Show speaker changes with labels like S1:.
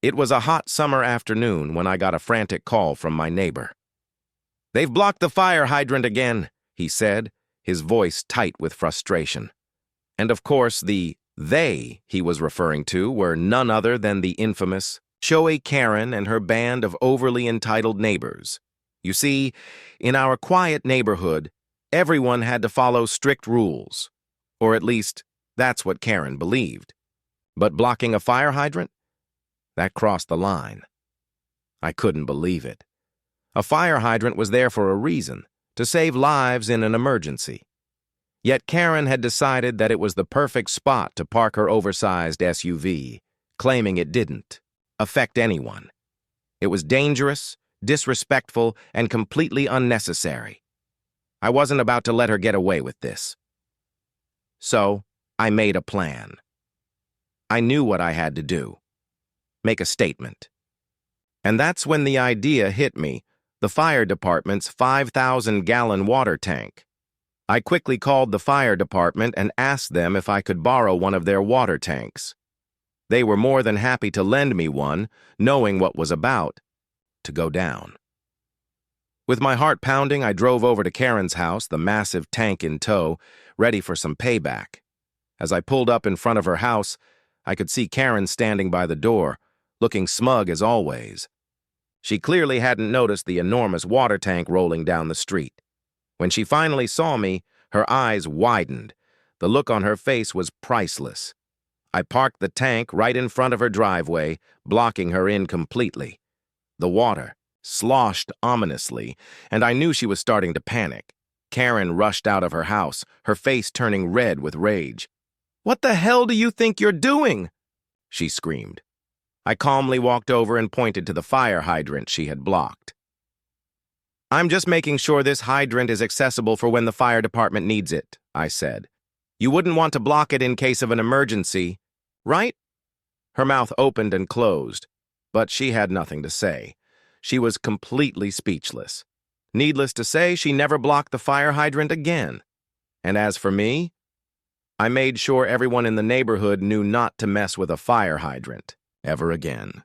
S1: It was a hot summer afternoon when I got a frantic call from my neighbor. "They've blocked the fire hydrant again," he said, his voice tight with frustration. And of course, the "they" he was referring to were none other than the infamous HOA Karen and her band of overly entitled neighbors. You see, in our quiet neighborhood, everyone had to follow strict rules. Or at least, that's what Karen believed. But blocking a fire hydrant? That crossed the line. I couldn't believe it. A fire hydrant was there for a reason, to save lives in an emergency. Yet Karen had decided that it was the perfect spot to park her oversized SUV, claiming it didn't affect anyone. It was dangerous, disrespectful, and completely unnecessary. I wasn't about to let her get away with this. So, I made a plan. I knew what I had to do. Make a statement. And that's when the idea hit me, the fire department's 5,000-gallon water tank. I quickly called the fire department and asked them if I could borrow one of their water tanks. They were more than happy to lend me one, knowing what was about to go down. With my heart pounding, I drove over to Karen's house, the massive tank in tow, ready for some payback. As I pulled up in front of her house, I could see Karen standing by the door, looking smug as always. She clearly hadn't noticed the enormous water tank rolling down the street. When she finally saw me, her eyes widened. The look on her face was priceless. I parked the tank right in front of her driveway, blocking her in completely. The water sloshed ominously, and I knew she was starting to panic. Karen rushed out of her house, her face turning red with rage. "What the hell do you think you're doing?" she screamed. I calmly walked over and pointed to the fire hydrant she had blocked. "I'm just making sure this hydrant is accessible for when the fire department needs it," I said. "You wouldn't want to block it in case of an emergency, right?" Her mouth opened and closed, but she had nothing to say. She was completely speechless. Needless to say, she never blocked the fire hydrant again. And as for me, I made sure everyone in the neighborhood knew not to mess with a fire hydrant ever again.